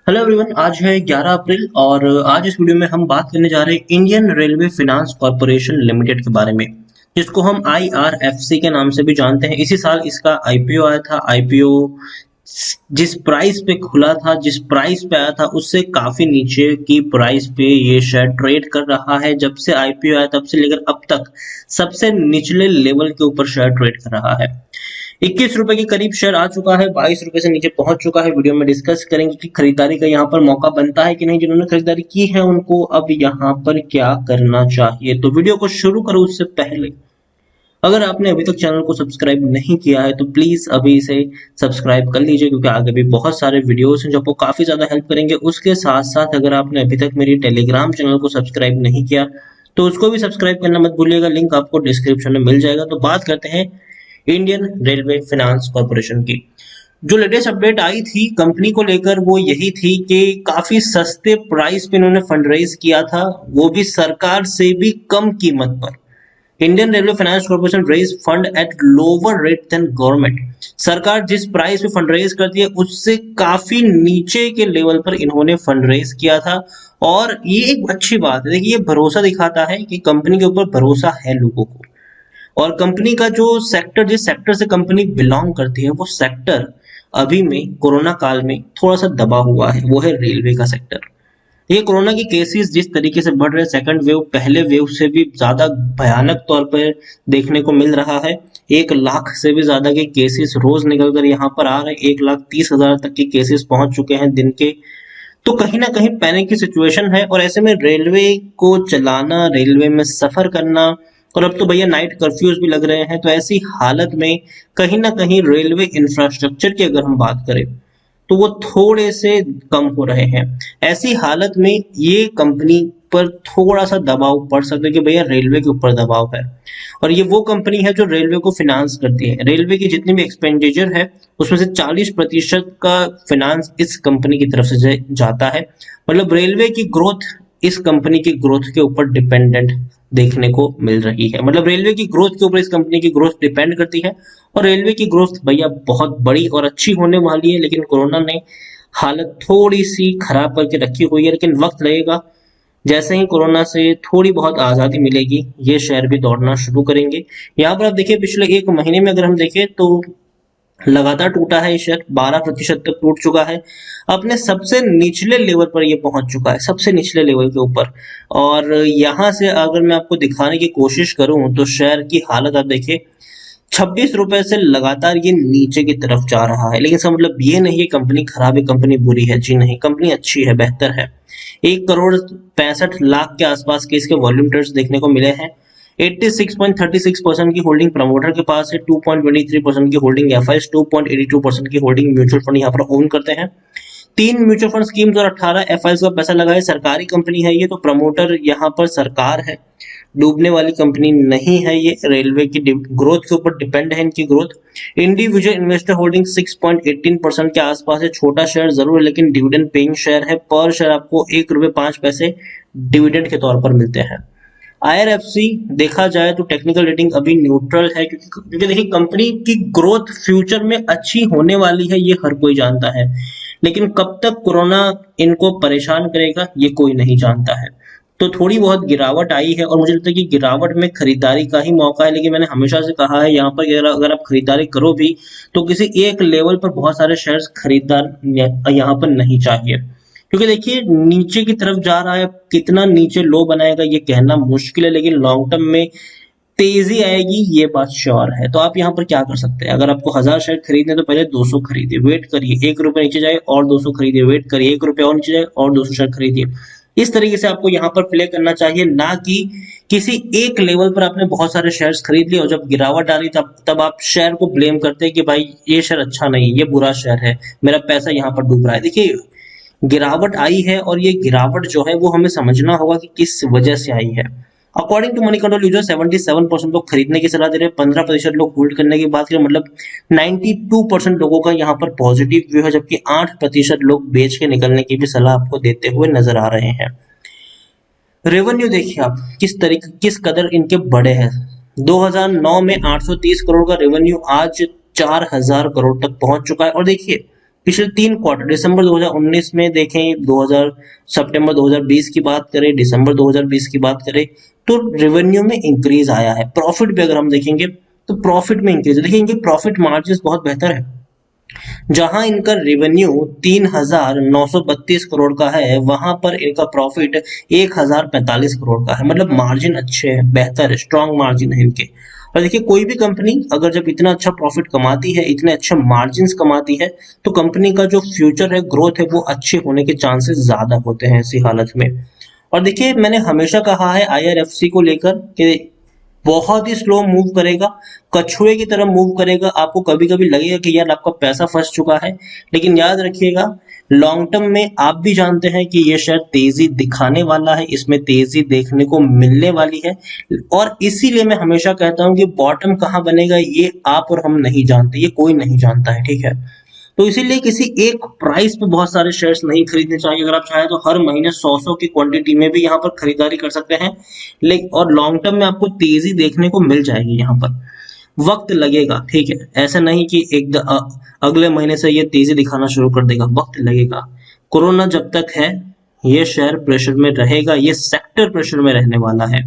Hello everyone. आज है 11 अप्रैल और आज इस वीडियो में हम बात करने जा रहे हैं Indian railway finance corporation limited के बारे में, जिसको हम आईआरएफसी के नाम से भी जानते हैं। इसी साल इसका आईपीओ आया था। आईपीओ जिस प्राइस पे खुला था, जिस प्राइस पे आया था, उससे काफी नीचे की प्राइस पे ये शेयर ट्रेड कर रहा है। जब से आईपीओ आया तब से लेकर अब तक सबसे निचले लेवल के ऊपर शेयर ट्रेड कर रहा है। 21 रुपए के करीब शेयर आ चुका है, 22 रुपए से नीचे पहुंच चुका है। वीडियो में डिस्कस करेंगे कि खरीदारी का यहाँ पर मौका बनता है कि नहीं। जिन्होंने खरीदारी की है उनको अब यहाँ पर क्या करना चाहिए। तो वीडियो को शुरू करो उससे पहले अगर आपने अभी तक चैनल को सब्सक्राइब नहीं किया है तो प्लीज अभी इसे सब्सक्राइब कर लीजिए, क्योंकि आगे भी बहुत सारे वीडियोस हैं जो आपको काफी ज्यादा हेल्प करेंगे। उसके साथ साथ अगर आपने अभी तक मेरी टेलीग्राम चैनल को सब्सक्राइब नहीं किया तो उसको भी सब्सक्राइब करना मत भूलिएगा, लिंक आपको डिस्क्रिप्शन में मिल जाएगा। तो बात करते हैं इंडियन रेलवे फाइनेंस कॉर्पोरेशन की। जो लेटेस्ट अपडेट आई थी कंपनी को लेकर वो यही थी कि काफी सस्ते प्राइस पे इन्होंने फंड रेज किया था, वो भी सरकार से भी कम कीमत पर। Indian railway finance corporation raise fund at lower rate than government. सरकार जिस प्राइस पे फंड रेज करती है उससे काफी नीचे के लेवल पर इन्होंने फंड रेज किया था। और ये एक अच्छी बात है। देखिए, ये भरोसा दिखाता है कि कंपनी के ऊपर भरोसा है लोगों को। और कंपनी का जो सेक्टर, जिस सेक्टर से कंपनी बिलोंग करती है, वो सेक्टर अभी में कोरोना काल में थोड़ा सा दबा हुआ है, वो है रेलवे का सेक्टर। ये कोरोना के केसेस जिस तरीके से बढ़ रहे हैं, सेकंड वेव पहले वेव से भी ज्यादा भयानक तौर पर देखने को मिल रहा है। 1 लाख से भी ज्यादा के केसेस रोज निकल कर यहाँ पर आ रहे हैं। 1,30,000 तक के केसेस पहुंच चुके हैं दिन के। तो कहीं ना कहीं पैनिक की सिचुएशन है। और ऐसे में रेलवे को चलाना, रेलवे में सफर करना, और अब तो भैया नाइट कर्फ्यूज भी लग रहे हैं, तो ऐसी हालत में कहीं ना कहीं रेलवे इंफ्रास्ट्रक्चर की अगर हम बात करें तो वो थोड़े से कम हो रहे हैं। ऐसी हालत में ये कंपनी पर थोड़ा सा दबाव पड़ सकता है कि भैया रेलवे के ऊपर दबाव है। और ये वो कंपनी है जो रेलवे को फिनांस करती है। रेलवे की जितनी भी एक्सपेंडिचर है उसमें से 40% का फिनांस इस कंपनी की तरफ से जाता है। मतलब रेलवे की ग्रोथ इस कंपनी की ग्रोथ के ऊपर डिपेंडेंट देखने को मिल रही है। मतलब रेलवे की ग्रोथ के ऊपर इस कंपनी की ग्रोथ डिपेंड करती है। और रेलवे की ग्रोथ भैया बहुत बड़ी और अच्छी होने वाली है, लेकिन कोरोना ने हालत थोड़ी सी खराब करके रखी हुई है। लेकिन वक्त लगेगा। जैसे ही कोरोना से थोड़ी बहुत आजादी मिलेगी ये शेयर भी दौड़ना शुरू करेंगे। यहाँ पर आप देखिए, पिछले 1 महीने में अगर हम देखें तो लगातार टूटा है ये शेयर, 12% तक टूट चुका है। अपने सबसे निचले लेवल पर ये पहुंच चुका है, सबसे निचले लेवल के ऊपर। और यहां से अगर मैं आपको दिखाने की कोशिश करूं तो शेयर की हालत आप देखिए, 26 रुपए से लगातार ये नीचे की तरफ जा रहा है। लेकिन इसका मतलब ये नहीं है कंपनी खराब है, कंपनी बुरी है। जी नहीं, कंपनी अच्छी है, बेहतर है। 1,65,00,000 के आसपास के इसके वॉल्यूम ट्रेड्स देखने को मिले हैं। 86.36% की होल्डिंग प्रमोटर के पास है। 2.23% की होल्डिंग एफआईज, 2.82% की होल्डिंग म्यूचुअल फंड यहाँ पर ओन करते हैं। 3 म्यूचुअल फंड स्कीम्स और 18 एफआईज का पैसा लगा है। सरकारी कंपनी है ये, तो प्रमोटर यहाँ पर सरकार है, डूबने वाली कंपनी नहीं है ये। रेलवे की ग्रोथ के ऊपर डिपेंड है इनकी ग्रोथ। इंडिविजुअल इन्वेस्टर होल्डिंग 6.18% के आसपास है। छोटा शेयर जरूर है लेकिन डिविडेंड पेइंग शेयर है। पर शेयर आपको ₹1.05 डिविडेंड के तौर पर मिलते हैं। आईआरएफसी देखा जाए तो टेक्निकल रेटिंग अभी न्यूट्रल है, क्योंकि देखिए कंपनी की ग्रोथ फ्यूचर में अच्छी होने वाली है, ये हर कोई जानता है। लेकिन कब तक कोरोना इनको परेशान करेगा ये कोई नहीं जानता है। तो थोड़ी बहुत गिरावट आई है और मुझे लगता है कि गिरावट में खरीदारी का ही मौका है। लेकिन मैंने हमेशा से कहा है यहाँ पर अगर आप खरीदारी करो भी तो किसी एक लेवल पर बहुत सारे शेयर्स खरीदार यहाँ पर नहीं चाहिए, क्योंकि देखिए नीचे की तरफ जा रहा है। कितना नीचे लो बनाएगा ये कहना मुश्किल है, लेकिन लॉन्ग टर्म में तेजी आएगी ये बात श्योर है। तो आप यहाँ पर क्या कर सकते हैं, अगर आपको 1000 शेयर खरीदने तो पहले 200 खरीदिए, वेट करिए, 1 रुपए नीचे जाए और 200 खरीदिए, वेट करिए, 1 रुपए और नीचे जाए और 200 शेयर खरीदिए। इस तरीके से आपको यहाँ पर प्ले करना चाहिए, ना कि किसी एक लेवल पर आपने बहुत सारे शेयर्स खरीद लिए और जब गिरावट आ रही तब आप शेयर को ब्लेम करते हैं कि भाई ये शेयर अच्छा नहीं, ये बुरा शेयर है, मेरा पैसा यहाँ पर डूब रहा है। देखिए गिरावट आई है और ये गिरावट जो है वो हमें समझना होगा कि किस वजह से आई है। According to Moneycontrol user 77% लोग खरीदने की सलाह दे रहे हैं, 15% लोग होल्ड करने की बात करें, मतलब 92% लोगों का यहाँ पर पॉजिटिव व्यू है, जबकि 8% लोग बेच के निकलने की भी सलाह आपको देते हुए नजर आ रहे हैं। रेवेन्यू देखिए आप किस कदर इनके बड़े हैं। 2009 में 830 करोड़ का रेवेन्यू आज 4,000 करोड़ तक पहुंच चुका है। और देखिए पिछले 3 क्वार्टर, दिसंबर 2019 में देखें, 2000 सितंबर 2020 की बात करें, दिसंबर 2020 की बात करें, तो रेवेन्यू में इंक्रीज आया है। प्रॉफिट भी अगर हम देखेंगे तो प्रॉफिट में इंक्रीज, देखिए इनके प्रॉफिट मार्जिन बहुत बेहतर है। जहां इनका रेवेन्यू 3,932 करोड़ का है, वहां पर इनका प्रॉफिट 1,045 करोड़ का है। मतलब मार्जिन अच्छे हैं, बेहतर है, स्ट्रॉन्ग मार्जिन है इनके। और देखिए कोई भी कंपनी अगर जब इतना अच्छा प्रॉफिट कमाती है, इतने अच्छे मार्जिन कमाती है, तो कंपनी का जो फ्यूचर है, ग्रोथ है, वो अच्छे होने के चांसेस ज्यादा होते हैं ऐसी हालत में। और देखिए मैंने हमेशा कहा है आईआरएफसी को लेकर कि बहुत ही स्लो मूव करेगा, कछुए की तरह मूव करेगा। आपको कभी कभी लगेगा कि यार आपका पैसा फंस चुका है, लेकिन याद रखिएगा लॉन्ग टर्म में आप भी जानते हैं कि ये शेयर तेजी दिखाने वाला है, इसमें तेजी देखने को मिलने वाली है। और इसीलिए मैं हमेशा कहता हूं कि बॉटम कहां बनेगा ये आप और हम नहीं जानते, ये कोई नहीं जानता है, ठीक है। तो इसीलिए किसी एक प्राइस पे बहुत सारे शेयर्स नहीं खरीदने चाहिए। अगर आप चाहें तो हर महीने 100 की क्वांटिटी में भी यहाँ पर खरीदारी कर सकते हैं, लेकिन और लॉन्ग टर्म में आपको तेजी देखने को मिल जाएगी। यहाँ पर वक्त लगेगा, ठीक है, ऐसा नहीं कि अगले महीने से ये तेजी दिखाना शुरू कर देगा, वक्त लगेगा। कोरोना जब तक है ये शेयर प्रेशर में रहेगा, ये सेक्टर प्रेशर में रहने वाला है।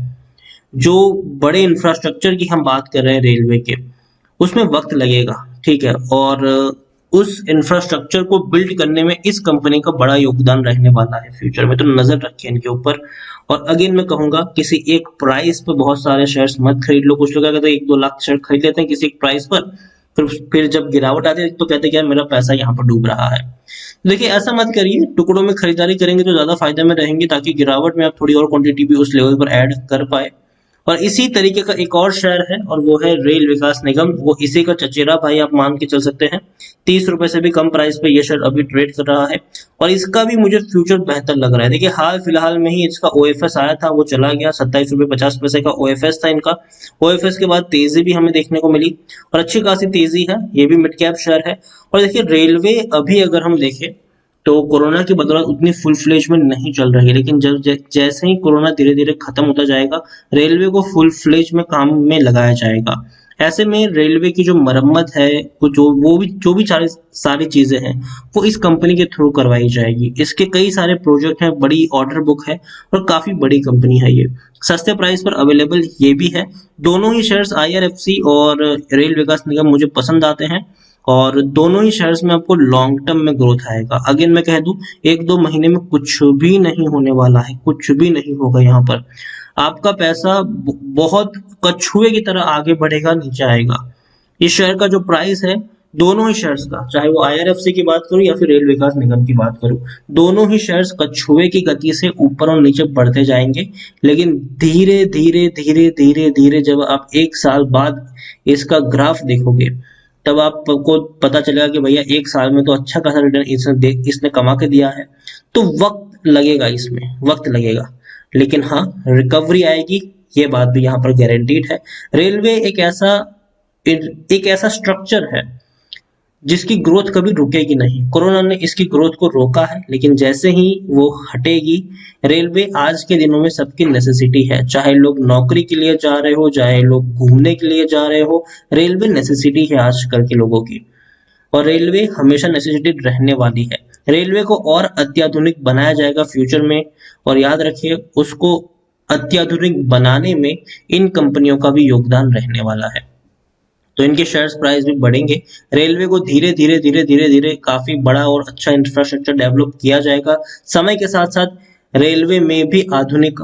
जो बड़े इंफ्रास्ट्रक्चर की हम बात कर रहे हैं रेलवे के, उसमें वक्त लगेगा, ठीक है। और उस इंफ्रास्ट्रक्चर को बिल्ड करने में इस कंपनी का बड़ा योगदान रहने वाला है फ्यूचर में, तो नजर रखिए इनके ऊपर। और अगेन मैं कहूंगा किसी एक प्राइस पर बहुत सारे शेयर्स मत खरीद लो। कुछ लोग क्या कहते हैं 1-2 लाख शेयर खरीद लेते हैं किसी एक प्राइस पर, फिर जब गिरावट आती है तो कहते हैं कि यार मेरा पैसा यहाँ पर डूब रहा है। देखिए ऐसा मत करिए, टुकड़ों में खरीदारी करेंगे तो ज्यादा फायदे में रहेंगे, ताकि गिरावट में आप थोड़ी और क्वांटिटी भी उस लेवल पर ऐड कर पाए। और इसी तरीके का एक और शेयर है और वो है रेल विकास निगम, वो इसी का चचेरा भाई आप मान के चल सकते हैं। 30 रुपए से भी कम प्राइस पे ये शेयर अभी ट्रेड कर रहा है, और इसका भी मुझे फ्यूचर बेहतर लग रहा है। देखिए हाल फिलहाल में ही इसका ओएफएस आया था, वो चला गया, 27 रुपए 50 पैसे का ओएफएस था इनका। ओएफएस के बाद तेजी भी हमें देखने को मिली, और अच्छी खासी तेजी है, ये भी मिड कैप शेयर है। और देखिए रेलवे अभी अगर हम देखें तो कोरोना की बदौलत उतनी फुल फ्लेज में नहीं चल रही है, लेकिन जब जैसे ही कोरोना धीरे धीरे खत्म होता जाएगा, रेलवे को फुल फ्लेज में काम में लगाया जाएगा। ऐसे में रेलवे की जो मरम्मत है, वो जो भी सारी चीजें हैं, वो इस कंपनी के थ्रू करवाई जाएगी। इसके कई सारे प्रोजेक्ट हैं, बड़ी ऑर्डर बुक है, और काफी बड़ी कंपनी है ये, सस्ते प्राइस पर अवेलेबल ये भी है। दोनों ही शेयर्स आईआरएफसी और रेल विकास निगम मुझे पसंद आते हैं, और दोनों ही शेयर्स में आपको लॉन्ग टर्म में ग्रोथ आएगा। अगेन मैं कह दूं 1-2 महीने में कुछ भी नहीं होने वाला है, कुछ भी नहीं होगा। यहाँ पर आपका पैसा बहुत कछुए की तरह आगे बढ़ेगा, नीचे आएगा। इस शेयर का जो प्राइस है, दोनों ही शेयर्स का, चाहे वो आईआरएफसी की बात करूं या फिर रेल विकास निगम की बात करूं, दोनों ही शेयर्स कछुए की गति से ऊपर और नीचे बढ़ते जाएंगे। लेकिन धीरे धीरे धीरे धीरे धीरे जब आप 1 साल बाद इसका ग्राफ देखोगे, तब आपको पता चलेगा कि भैया 1 साल में तो अच्छा खासा रिटर्न इसने कमा के दिया है। तो वक्त लगेगा, इसमें वक्त लगेगा, लेकिन हाँ रिकवरी आएगी, ये बात भी यहाँ पर गारंटीड है। रेलवे एक ऐसा स्ट्रक्चर है जिसकी ग्रोथ कभी रुकेगी नहीं। कोरोना ने इसकी ग्रोथ को रोका है, लेकिन जैसे ही वो हटेगी, रेलवे आज के दिनों में सबकी नेसेसिटी है। चाहे लोग नौकरी के लिए जा रहे हो, चाहे लोग घूमने के लिए जा रहे हो, रेलवे नेसेसिटी है आजकल के लोगों की, और रेलवे हमेशा नेसेसिटी रहने वाली है। रेलवे को और अत्याधुनिक बनाया जाएगा फ्यूचर में, और याद रखिए उसको अत्याधुनिक बनाने में इन कंपनियों का भी योगदान रहने वाला है। तो इनके शेयर्स प्राइस भी बढ़ेंगे। रेलवे को धीरे धीरे धीरे धीरे धीरे काफी बड़ा और अच्छा इंफ्रास्ट्रक्चर डेवलप किया जाएगा। समय के साथ साथ रेलवे में भी आधुनिक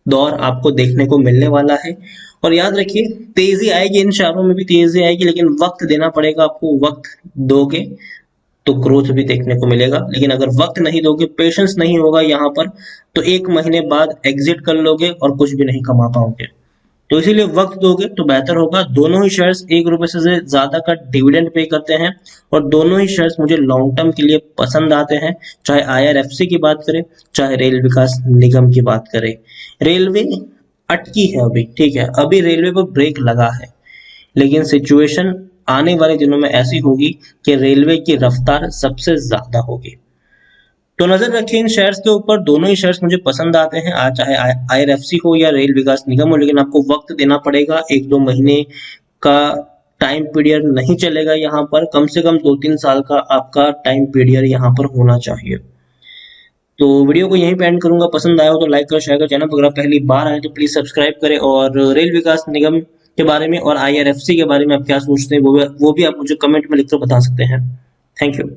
दौर आपको देखने को मिलने वाला है। और याद रखिए तेजी आएगी, इन शेयरों में भी तेजी आएगी, लेकिन वक्त देना पड़ेगा आपको। वक्त दोगे तो ग्रोथ भी देखने को मिलेगा, लेकिन अगर वक्त नहीं दोगे, पेशेंस नहीं होगा यहाँ पर, तो 1 महीने बाद एग्जिट कर लोगे और कुछ भी नहीं कमा पाओगे। तो इसीलिए वक्त दोगे तो बेहतर होगा। दोनों ही शेयर्स 1 रुपए से ज्यादा का डिविडेंड पे करते हैं, और दोनों ही शेयर्स मुझे लॉन्ग टर्म के लिए पसंद आते हैं। चाहे आईआरएफसी की बात करें, चाहे रेल विकास निगम की बात करें। रेलवे अटकी है अभी, ठीक है, अभी रेलवे पर ब्रेक लगा है, लेकिन सिचुएशन आने वाले दिनों में ऐसी होगी कि रेलवे की रफ्तार सबसे ज्यादा होगी। तो नजर रखिए इन शेयर्स के ऊपर। दोनों ही शेयर्स मुझे पसंद आते हैं, आज चाहे आईआरएफसी हो या रेल विकास निगम हो, लेकिन आपको वक्त देना पड़ेगा। 1-2 महीने का टाइम पीरियड नहीं चलेगा यहाँ पर, कम से कम 2-3 साल का आपका टाइम पीरियड यहाँ पर होना चाहिए। तो वीडियो को यहीं पे एंड करूंगा। पसंद आया हो तो लाइक करो, शेयर करो। चैनल पर अगर आप पहली बार आए तो प्लीज सब्सक्राइब करें। और रेल विकास निगम के बारे में और IRFC के बारे में आप क्या सोचते हैं वो भी आप मुझे कमेंट में लिखकर बता सकते हैं। Thank you.